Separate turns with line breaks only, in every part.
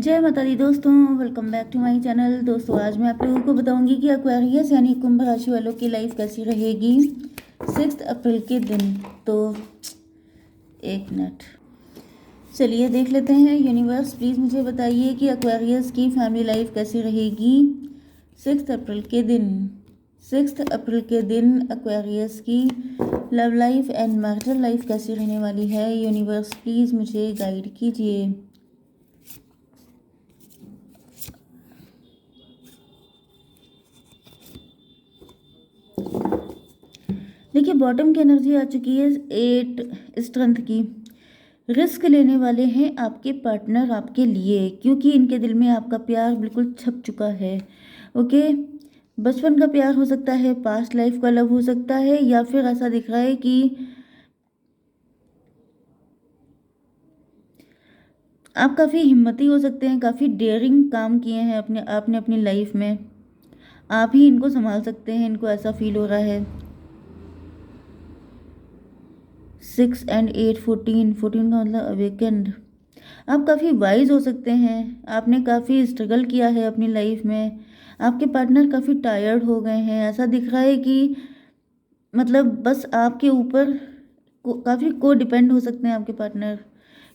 जय माता दी दोस्तों, welcome back to my channel. दोस्तों आज मैं आप लोगों को बताऊंगी कि एक्वेरियस यानी कुंभ राशि वालों की लाइफ कैसी रहेगी 6 अप्रैल के दिन। तो एक मिनट, चलिए देख लेते हैं। यूनिवर्स प्लीज़ मुझे बताइए कि एक्वेरियस की फैमिली लाइफ कैसी रहेगी 6 अप्रैल के दिन। 6 अप्रैल के दिन एक्वेरियस की love life and marital life कैसी रहने वाली है। यूनिवर्स प्लीज़ मुझे गाइड कीजिए। देखिए, बॉटम की एनर्जी आ चुकी है 8 स्ट्रेंथ की। रिस्क लेने वाले हैं आपके पार्टनर आपके लिए, क्योंकि इनके दिल में आपका प्यार बिल्कुल छप चुका है। ओके, बचपन का प्यार हो सकता है, पास्ट लाइफ का लव हो सकता है, या फिर ऐसा दिख रहा है कि आप काफ़ी हिम्मती हो सकते हैं, काफ़ी डेयरिंग काम किए हैं आपने अपनी लाइफ में। आप ही इनको संभाल सकते हैं, इनको ऐसा फील हो रहा है। 6 एंड 8 14 14 का मतलब अवेकेंड। आप काफ़ी वाइज हो सकते हैं, आपने काफ़ी स्ट्रगल किया है अपनी लाइफ में। आपके पार्टनर काफ़ी टायर्ड हो गए हैं, ऐसा दिख रहा है कि मतलब बस आपके ऊपर काफ़ी को डिपेंड हो सकते हैं आपके partner.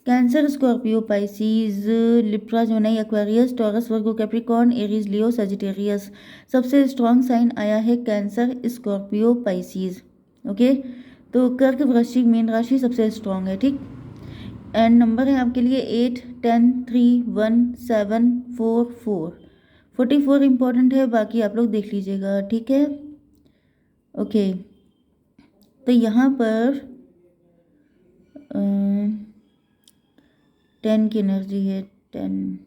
Cancer, Scorpio, Pisces, Libra, जोनाई, Aquarius, Taurus, Virgo, Capricorn, Aries, Leo, Sagittarius. सबसे स्ट्रॉन्ग साइन आया है कैंसर, स्कॉर्पियो, पाइसीज। ओके, तो कर्क, वृश्चिक, मीन राशि सबसे स्ट्रॉन्ग है। ठीक, एंड नंबर है आपके लिए 8 10 3 1 7 4 4 44 इंपॉर्टेंट है, बाकी आप लोग देख लीजिएगा। ठीक है, ओके। तो यहाँ पर 10 की एनर्जी है। 10,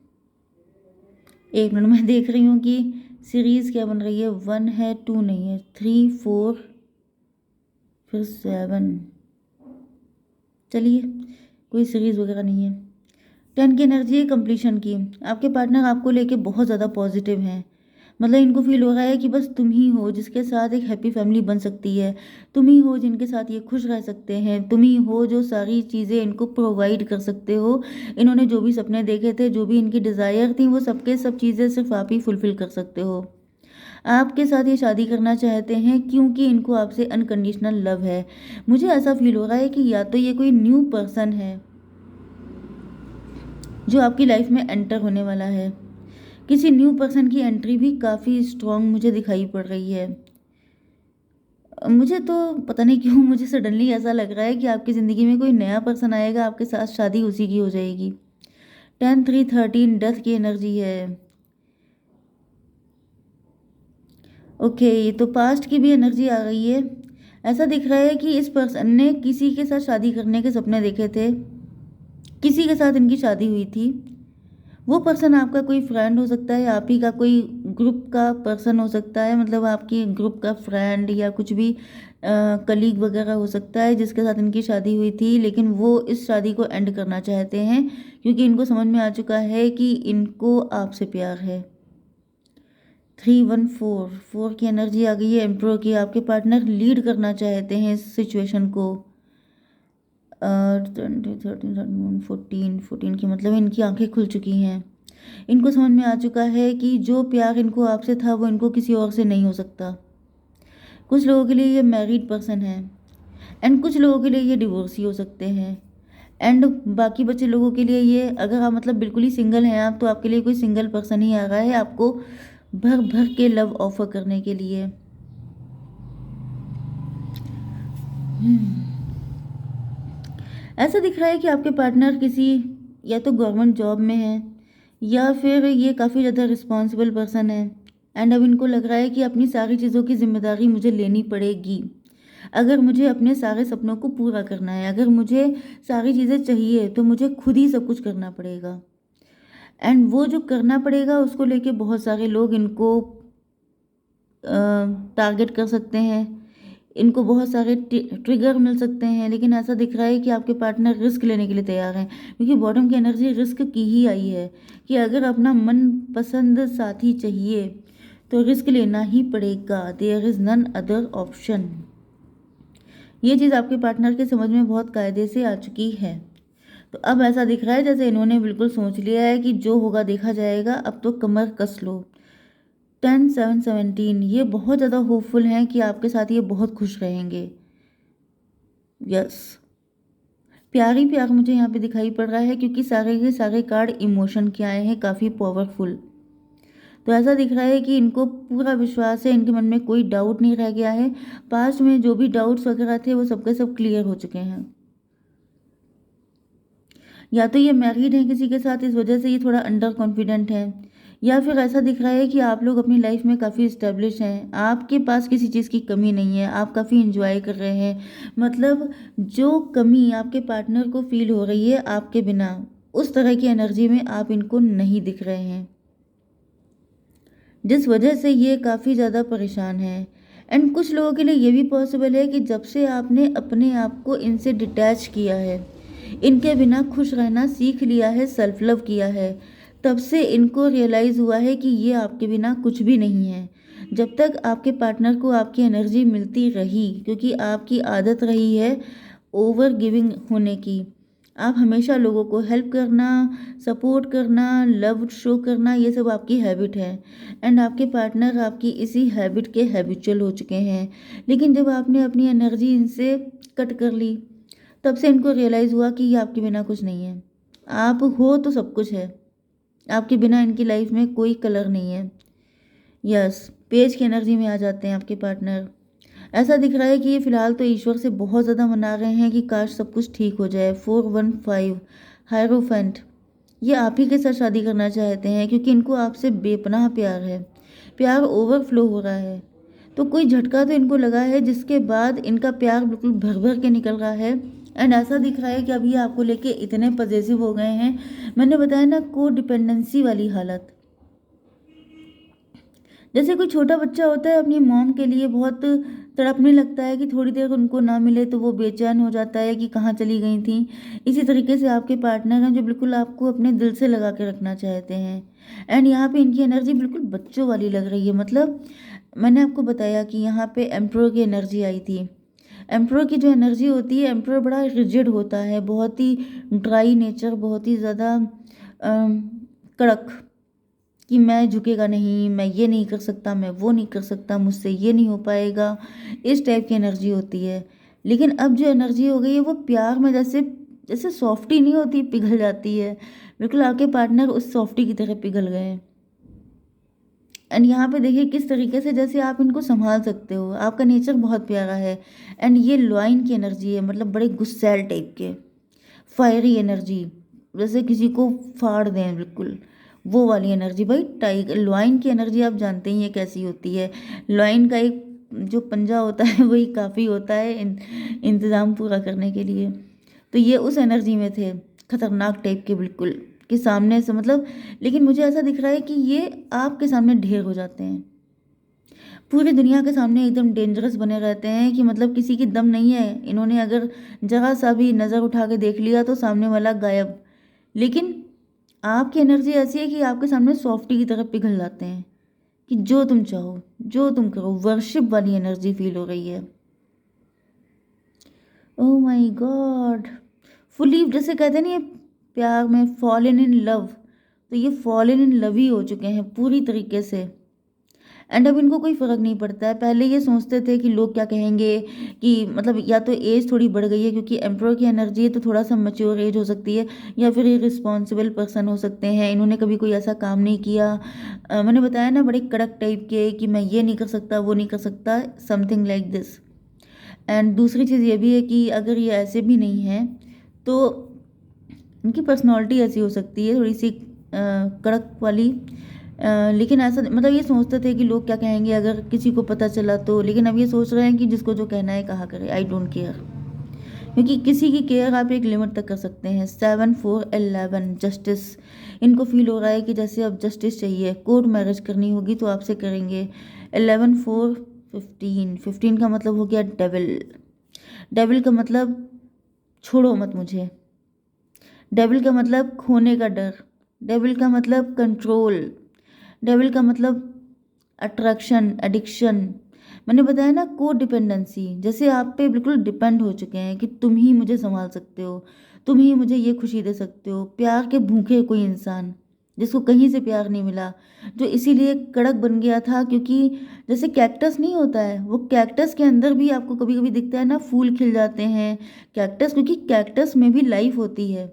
एक मिनट, मैं देख रही हूँ कि सीरीज क्या बन रही है। 1 है, 2 नहीं है, 3 4 फिर 7। चलिए, कोई सीरीज वगैरह नहीं है। 10 की एनर्जी है कंप्लीशन की। आपके पार्टनर आपको लेके बहुत ज़्यादा पॉजिटिव हैं। मतलब इनको फील हो रहा है कि बस तुम ही हो जिसके साथ एक हैप्पी फैमिली बन सकती है, तुम ही हो जिनके साथ ये खुश रह सकते हैं, तुम ही हो जो सारी चीज़ें इनको प्रोवाइड कर सकते हो। इन्होंने जो भी सपने देखे थे, जो भी इनकी डिज़ायर थी, वो सबके सब चीज़ें सिर्फ आप ही फुलफिल कर सकते हो। आपके साथ ये शादी करना चाहते हैं क्योंकि इनको आपसे अनकंडीशनल लव है। मुझे ऐसा फील हो रहा है कि या तो ये कोई न्यू पर्सन है जो आपकी लाइफ में एंटर होने वाला है। किसी न्यू पर्सन की एंट्री भी काफ़ी स्ट्रॉन्ग मुझे दिखाई पड़ रही है। मुझे तो पता नहीं क्यों मुझे सडनली ऐसा लग रहा है कि आपकी ज़िंदगी में कोई नया पर्सन आएगा, आपके साथ शादी उसी की हो जाएगी। 10 3 13 डेथ की एनर्जी है। ओके, ये तो पास्ट की भी एनर्जी आ गई है। ऐसा दिख रहा है कि इस पर्सन ने किसी के साथ शादी करने के सपने देखे थे, किसी के साथ इनकी शादी हुई थी। वो पर्सन आपका कोई फ्रेंड हो सकता है, आप ही का कोई ग्रुप का पर्सन हो सकता है, मतलब आपकी ग्रुप का फ्रेंड या कुछ भी कलीग वगैरह हो सकता है जिसके साथ इनकी शादी हुई थी, लेकिन वो इस शादी को एंड करना चाहते हैं क्योंकि इनको समझ में आ चुका है कि इनको आपसे प्यार है। 3 1 4 की एनर्जी आ गई है एम्प्रोर की। आपके पार्टनर लीड करना चाहते हैं इस सिचुएशन को। 20 13 13 14 14 की मतलब इनकी आंखें खुल चुकी हैं। इनको समझ में आ चुका है कि जो प्यार इनको आपसे था वो इनको किसी और से नहीं हो सकता। कुछ लोगों के लिए ये मैरिड पर्सन है, एंड कुछ लोगों के लिए ये डिवोर्सी हो सकते हैं, एंड बाकी बचे लोगों के लिए ये, अगर आप मतलब बिल्कुल ही सिंगल हैं आप, तो आपके लिए कोई सिंगल पर्सन ही आ रहा है आपको भर भर के लव ऑफर करने के लिए। ऐसा दिख रहा है कि आपके पार्टनर किसी या तो गवर्नमेंट जॉब में है, या फिर ये काफ़ी ज़्यादा रिस्पॉन्सिबल पर्सन है, एंड अब इनको लग रहा है कि अपनी सारी चीज़ों की जिम्मेदारी मुझे लेनी पड़ेगी। अगर मुझे अपने सारे सपनों को पूरा करना है, अगर मुझे सारी चीज़ें चाहिए, तो मुझे खुद ही सब कुछ करना पड़ेगा। एंड वो जो करना पड़ेगा उसको लेके बहुत सारे लोग इनको टारगेट कर सकते हैं, इनको बहुत सारे ट्रिगर मिल सकते हैं, लेकिन ऐसा दिख रहा है कि आपके पार्टनर रिस्क लेने के लिए तैयार हैं, क्योंकि बॉटम की एनर्जी रिस्क की ही आई है कि अगर अपना मनपसंद साथी चाहिए तो रिस्क लेना ही पड़ेगा। There is none other option. ये चीज़ आपके पार्टनर के समझ में बहुत कायदे से आ चुकी है। तो अब ऐसा दिख रहा है जैसे इन्होंने बिल्कुल सोच लिया है कि जो होगा देखा जाएगा, अब तो कमर कस लो। 10 7 17 ये बहुत ज़्यादा होपफुल हैं कि आपके साथ ये बहुत खुश रहेंगे। यस, प्यार ही प्यार मुझे यहाँ पे दिखाई पड़ रहा है, क्योंकि सारे के सारे कार्ड इमोशन के आए हैं, काफ़ी पावरफुल। तो ऐसा दिख रहा है कि इनको पूरा विश्वास है, इनके मन में कोई डाउट नहीं रह गया है। पास्ट में जो भी डाउट्स वगैरह थे वो सबके सब क्लियर हो चुके हैं। या तो ये मैरिड है किसी के साथ, इस वजह से ये थोड़ा अंडर कॉन्फिडेंट है, या फिर ऐसा दिख रहा है कि आप लोग अपनी लाइफ में काफ़ी इस्टेब्लिश हैं, आपके पास किसी चीज़ की कमी नहीं है, आप काफ़ी इंजॉय कर रहे हैं। मतलब जो कमी आपके पार्टनर को फील हो रही है आपके बिना, उस तरह की एनर्जी में आप इनको नहीं दिख रहे हैं, जिस वजह से ये काफ़ी ज़्यादा परेशान है। एंड कुछ लोगों के लिए ये भी पॉसिबल है कि जब से आपने अपने आप को इनसे डिटैच किया है, इनके बिना खुश रहना सीख लिया है, सेल्फ लव किया है, तब से इनको रियलाइज़ हुआ है कि ये आपके बिना कुछ भी नहीं है। जब तक आपके पार्टनर को आपकी एनर्जी मिलती रही, क्योंकि आपकी आदत रही है ओवर गिविंग होने की, आप हमेशा लोगों को हेल्प करना, सपोर्ट करना, लव शो करना, ये सब आपकी हैबिट है। एंड आपके पार्टनर आपकी इसी हैबिट के हैबिचुअल हो चुके हैं। लेकिन जब आपने अपनी एनर्जी इनसे कट कर ली, तब से इनको रियलाइज़ हुआ कि ये आपके बिना कुछ नहीं है। आप हो तो सब कुछ है, आपके बिना इनकी लाइफ में कोई कलर नहीं है। यस, पेज की एनर्जी में आ जाते हैं आपके पार्टनर। ऐसा दिख रहा है कि ये फिलहाल तो ईश्वर से बहुत ज़्यादा मना रहे हैं कि काश सब कुछ ठीक हो जाए। 415 हायरोफेंट, ये आप ही के साथ शादी करना चाहते हैं, क्योंकि इनको आपसे बेपनाह प्यार है, प्यार ओवरफ्लो हो रहा है। तो कोई झटका तो इनको लगा है, जिसके बाद इनका प्यार बिल्कुल भर भर के निकल रहा है। एंड ऐसा दिख रहा है कि अभी आपको लेके इतने पजेसिव हो गए हैं, मैंने बताया ना, को डिपेंडेंसी वाली हालत। जैसे कोई छोटा बच्चा होता है, अपनी मॉम के लिए बहुत तड़पने लगता है कि थोड़ी देर उनको ना मिले तो वो बेचैन हो जाता है कि कहाँ चली गई थी। इसी तरीके से आपके पार्टनर हैं जो बिल्कुल आपको अपने दिल से लगा के रखना चाहते हैं। एंड यहाँ पे इनकी एनर्जी बिल्कुल बच्चों वाली लग रही है। मतलब मैंने आपको बताया कि यहाँ पे एम्प्रोर की एनर्जी आई थी। एम्प्रोर की जो एनर्जी होती है, एम्प्रोर बड़ा रिजिड होता है, बहुत ही ड्राई नेचर, बहुत ही ज़्यादा कड़क, कि मैं झुकेगा नहीं, मैं ये नहीं कर सकता, मैं वो नहीं कर सकता, मुझसे ये नहीं हो पाएगा, इस टाइप की एनर्जी होती है। लेकिन अब जो एनर्जी हो गई है वो प्यार में जैसे जैसे सॉफ्टी नहीं होती, पिघल जाती है। बिल्कुल आपके पार्टनर उस सॉफ्टी की तरह पिघल गए हैं। एंड यहाँ पे देखिए किस तरीके से जैसे आप इनको संभाल सकते हो, आपका नेचर बहुत प्यारा है। एंड ये लॉइन की एनर्जी है, मतलब बड़े गुस्सैल टाइप के, फायरी एनर्जी, जैसे किसी को फाड़ दें बिल्कुल, वो वाली एनर्जी। भाई टाइगर लॉइन की एनर्जी आप जानते ही है कैसी होती है। लॉइन का एक जो पंजा होता है वही काफ़ी होता है इंतज़ाम पूरा करने के लिए। तो ये उस एनर्जी में थे, खतरनाक टाइप के बिल्कुल, कि सामने से मतलब। लेकिन मुझे ऐसा दिख रहा है कि ये आपके सामने ढेर हो जाते हैं, पूरी दुनिया के सामने एकदम डेंजरस बने रहते हैं, कि मतलब किसी की दम नहीं है। इन्होंने अगर जरा सा भी नज़र उठा के देख लिया तो सामने वाला गायब। लेकिन आपकी एनर्जी ऐसी है कि आपके सामने सॉफ्टी की तरह पिघल जाते हैं, कि जो तुम चाहो जो तुम करो, वर्शिप वाली एनर्जी फील हो रही है। ओह माय गॉड, फुली, जैसे कहते हैं ना, ये प्यार में फॉलन इन लव, तो ये फॉलन इन लव ही हो चुके हैं पूरी तरीके से। एंड अब इनको कोई फ़र्क नहीं पड़ता है। पहले ये सोचते थे कि लोग क्या कहेंगे, कि मतलब या तो एज थोड़ी बढ़ गई है, क्योंकि एम्प्रोर की एनर्जी है तो थोड़ा सा मैच्योर एज हो सकती है, या फिर ये रिस्पॉन्सिबल पर्सन हो सकते हैं, इन्होंने कभी कोई ऐसा काम नहीं किया। मैंने बताया ना, बड़े कड़क टाइप के, कि मैं ये नहीं कर सकता, वो नहीं कर सकता, समथिंग लाइक दिस। एंड दूसरी चीज़ ये भी है कि अगर ये ऐसे भी नहीं हैं तो इनकी पर्सनालिटी ऐसी हो सकती है, थोड़ी सी कड़क वाली। लेकिन ऐसा मतलब ये सोचते थे कि लोग क्या कहेंगे अगर किसी को पता चला तो, लेकिन अब ये सोच रहे हैं कि जिसको जो कहना है कहा करे, आई डोंट केयर। क्योंकि किसी की केयर आप एक लिमिट तक कर सकते हैं। 7 4 11 जस्टिस, इनको फील हो रहा है कि जैसे अब जस्टिस चाहिए, कोर्ट मैरिज करनी होगी तो आपसे करेंगे। 11 4 15, 15 का मतलब हो गया डेविल। डेविल का मतलब छोड़ो मत मुझे, डेविल का मतलब खोने का डर, डेविल का मतलब कंट्रोल, डेविल का मतलब अट्रैक्शन, एडिक्शन। मैंने बताया ना, को डिपेंडेंसी, जैसे आप पे बिल्कुल डिपेंड हो चुके हैं कि तुम ही मुझे संभाल सकते हो, तुम ही मुझे ये खुशी दे सकते हो। प्यार के भूखे कोई इंसान जिसको कहीं से प्यार नहीं मिला, जो इसीलिए कड़क बन गया था, क्योंकि जैसे कैक्टस नहीं होता है, वो कैक्टस के अंदर भी आपको कभी कभी दिखता है ना, फूल खिल जाते हैं कैक्टस, क्योंकि कैक्टस में भी लाइफ होती है।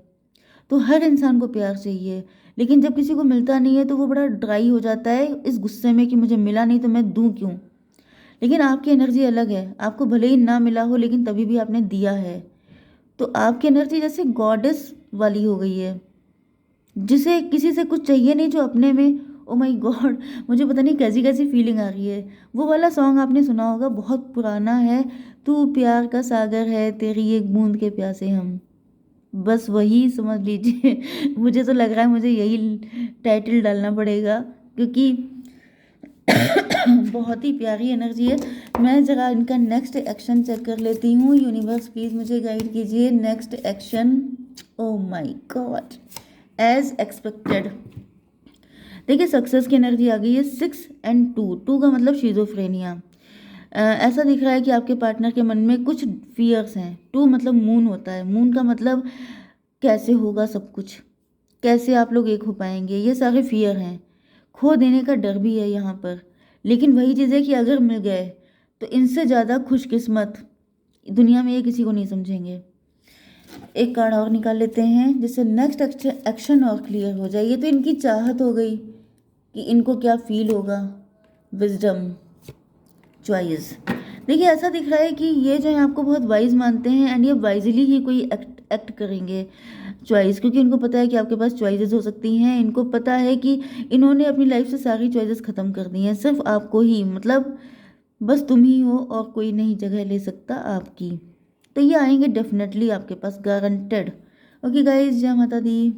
तो हर इंसान को प्यार चाहिए, लेकिन जब किसी को मिलता नहीं है तो वो बड़ा ड्राई हो जाता है इस गुस्से में कि मुझे मिला नहीं तो मैं दूं क्यों। लेकिन आपकी एनर्जी अलग है, आपको भले ही ना मिला हो लेकिन तभी भी आपने दिया है। तो आपकी एनर्जी जैसे गॉडेस वाली हो गई है, जिसे किसी से कुछ चाहिए नहीं, जो अपने में, ओ माय गॉड, मुझे पता नहीं कैसी कैसी फीलिंग आ रही है। वो वाला सॉन्ग आपने सुना होगा, बहुत पुराना है, तू प्यार का सागर है तेरी एक बूंद के प्यासे हम, बस वही समझ लीजिए। मुझे तो लग रहा है मुझे यही टाइटल डालना पड़ेगा, क्योंकि बहुत ही प्यारी एनर्जी है। मैं ज़रा इनका नेक्स्ट एक्शन चेक कर लेती हूँ। यूनिवर्स प्लीज़ मुझे गाइड कीजिए next action. Oh my god, as expected. देखिए सक्सेस की एनर्जी आ गई है 6 और 2, 2 का मतलब शिजोफ्रेनिया। ऐसा दिख रहा है कि आपके पार्टनर के मन में कुछ फियर्स हैं। 2 मतलब मून होता है, मून का मतलब कैसे होगा सब कुछ, कैसे आप लोग एक हो पाएंगे, ये सारे फियर हैं। खो देने का डर भी है यहाँ पर, लेकिन वही चीज़ है कि अगर मिल गए तो इनसे ज़्यादा खुशकिस्मत दुनिया में ये किसी को नहीं समझेंगे। एक कार्ड और निकाल लेते हैं जिससे नेक्स्ट एक्शन और क्लियर हो जाए। ये तो इनकी चाहत हो गई कि इनको क्या फील होगा। Wisdom, choice. देखिए ऐसा दिख रहा है कि ये जो है आपको बहुत वाइज मानते हैं, एंड ये वाइजली ही कोई एक्ट करेंगे चॉइस, क्योंकि इनको पता है कि आपके पास चॉइसेस हो सकती हैं। इनको पता है कि इन्होंने अपनी लाइफ से सारी चॉइसेस ख़त्म कर दी हैं, सिर्फ आपको ही, मतलब बस तुम ही हो और कोई नहीं जगह ले सकता आपकी। तो ये आएंगे डेफिनेटली आपके पास, गारंटेड। ओके गाइज, जय माता दी।